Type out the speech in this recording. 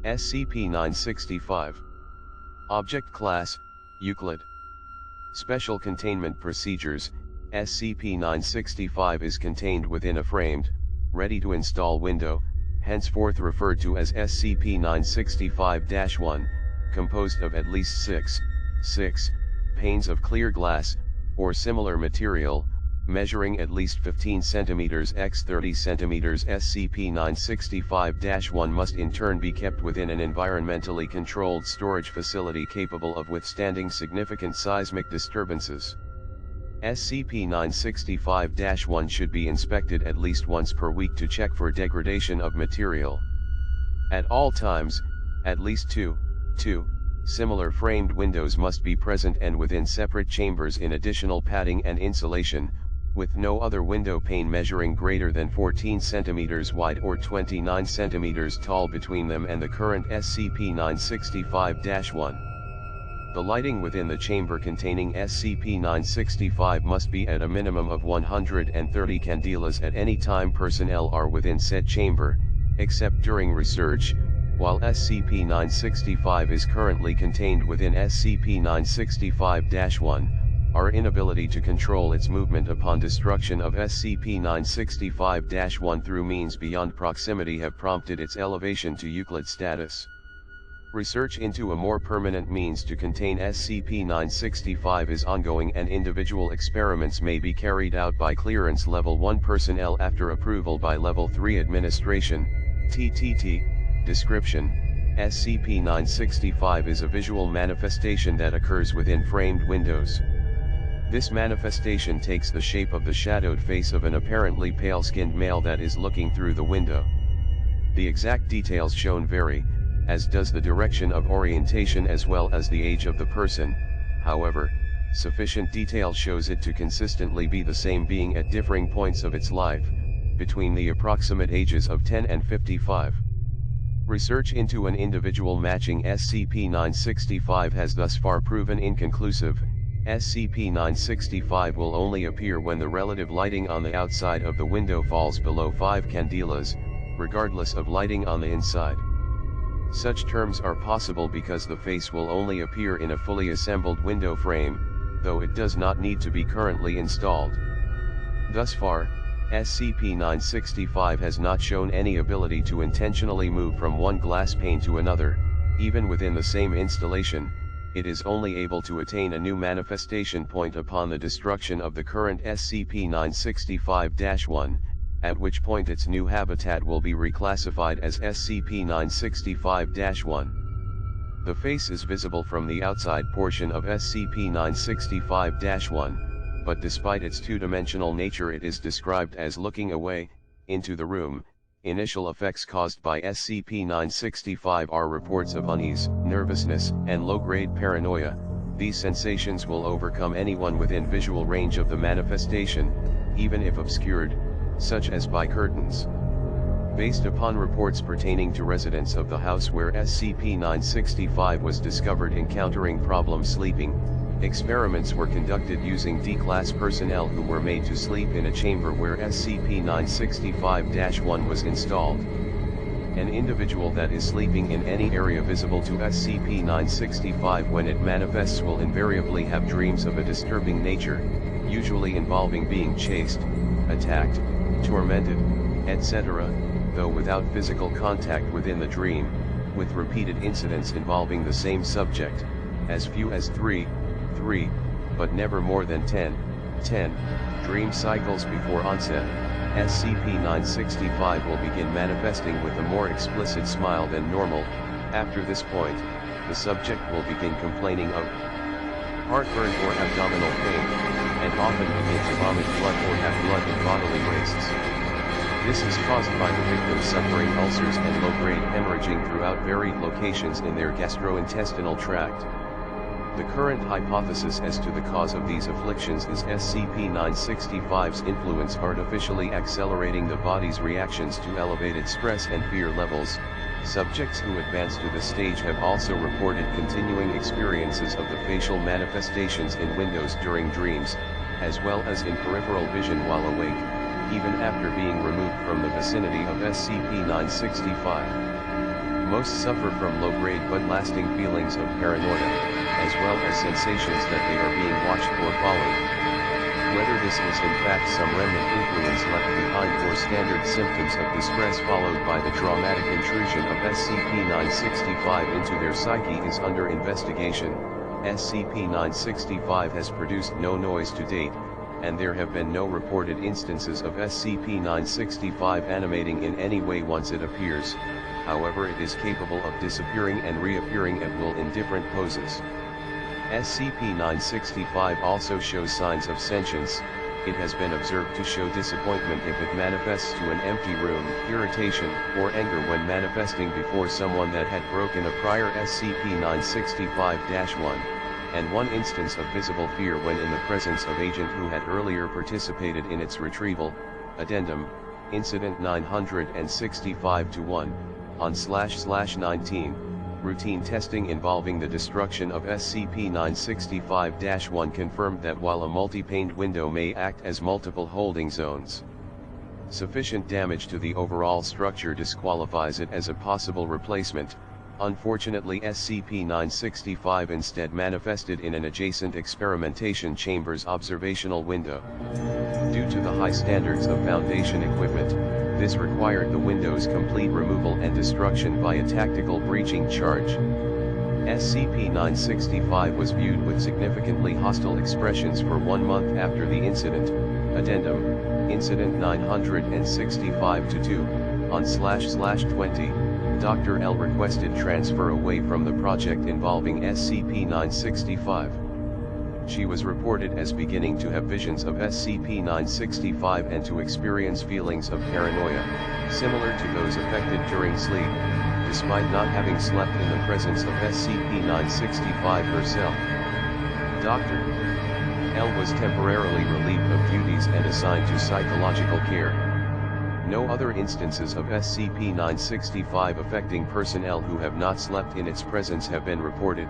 SCP-965. Object Class, Euclid. Special Containment Procedures. SCP-965 is contained within a framed, ready-to-install window, henceforth referred to as SCP-965-1, composed of at least 6 panes of clear glass, or similar material, measuring at least 15 cm x 30 cm. SCP-965-1 must in turn be kept within an environmentally controlled storage facility capable of withstanding significant seismic disturbances. SCP-965-1 should be inspected at least once per week to check for degradation of material. At all times, at least two similar framed windows must be present and within separate chambers in additional padding and insulation, with no other window pane measuring greater than 14 cm wide or 29 cm tall between them and the current SCP-965-1. The lighting within the chamber containing SCP-965 must be at a minimum of 130 candelas at any time personnel are within said chamber, except during research. While SCP-965 is currently contained within SCP-965-1, our inability to control its movement upon destruction of SCP-965-1 through means beyond proximity have prompted its elevation to Euclid status. Research into a more permanent means to contain SCP-965 is ongoing and individual experiments may be carried out by Clearance Level 1 personnel after approval by Level 3 Administration. Ttt Description. SCP-965 is a visual manifestation that occurs within framed windows. This manifestation takes the shape of the shadowed face of an apparently pale-skinned male that is looking through the window. The exact details shown vary, as does the direction of orientation as well as the age of the person. However, sufficient detail shows it to consistently be the same being at differing points of its life, between the approximate ages of 10 and 55. Research into an individual matching SCP-965 has thus far proven inconclusive. SCP-965 will only appear when the relative lighting on the outside of the window falls below 5 candelas, regardless of lighting on the inside. Such terms are possible because the face will only appear in a fully assembled window frame, though it does not need to be currently installed. Thus far, SCP-965 has not shown any ability to intentionally move from one glass pane to another. Even within the same installation, it is only able to attain a new manifestation point upon the destruction of the current SCP-965-1, at which point its new habitat will be reclassified as SCP-965-1. The face is visible from the outside portion of SCP-965-1. But despite its two-dimensional nature it is described as looking away, into the room. Initial effects caused by SCP-965 are reports of unease, nervousness, and low-grade paranoia. These sensations will overcome anyone within visual range of the manifestation, even if obscured, such as by curtains. Based upon reports pertaining to residents of the house where SCP-965 was discovered encountering problems sleeping, experiments were conducted using D-Class personnel who were made to sleep in a chamber where SCP-965-1 was installed. An individual that is sleeping in any area visible to SCP-965 when it manifests will invariably have dreams of a disturbing nature, usually involving being chased, attacked, tormented, etc., though without physical contact within the dream, with repeated incidents involving the same subject, as few as 3, but never more than 10 dream cycles before onset. SCP-965 will begin manifesting with a more explicit smile than normal. After this point, the subject will begin complaining of heartburn or abdominal pain, and often begin to vomit blood or have blood in bodily wastes. This is caused by the victim suffering ulcers and low-grade hemorrhaging throughout varied locations in their gastrointestinal tract. The current hypothesis as to the cause of these afflictions is SCP-965's influence artificially accelerating the body's reactions to elevated stress and fear levels. Subjects who advance to this stage have also reported continuing experiences of the facial manifestations in windows during dreams, as well as in peripheral vision while awake, even after being removed from the vicinity of SCP-965. Most suffer from low-grade but lasting feelings of paranoia, as well as sensations that they are being watched or followed. Whether this is in fact some remnant influence left behind or standard symptoms of distress followed by the traumatic intrusion of SCP-965 into their psyche is under investigation. SCP-965 has produced no noise to date, and there have been no reported instances of SCP-965 animating in any way once it appears. However, it is capable of disappearing and reappearing at will in different poses. SCP-965 also shows signs of sentience. It has been observed to show disappointment if it manifests to an empty room, irritation, or anger when manifesting before someone that had broken a prior SCP-965-1, and one instance of visible fear when in the presence of agent who had earlier participated in its retrieval. Addendum, Incident 965-1, on//19, routine testing involving the destruction of SCP-965-1 confirmed that while a multi-paned window may act as multiple holding zones, sufficient damage to the overall structure disqualifies it as a possible replacement. Unfortunately, SCP-965 instead manifested in an adjacent experimentation chamber's observational window. Due to the high standards of Foundation equipment, this required the window's complete removal and destruction by a tactical breaching charge. SCP-965 was viewed with significantly hostile expressions for 1 month after the incident. Addendum, Incident 965-2, on//20. Dr. L requested transfer away from the project involving SCP-965. She was reported as beginning to have visions of SCP-965 and to experience feelings of paranoia, similar to those affected during sleep, despite not having slept in the presence of SCP-965 herself. Dr. L was temporarily relieved of duties and assigned to psychological care. No other instances of SCP-965 affecting personnel who have not slept in its presence have been reported.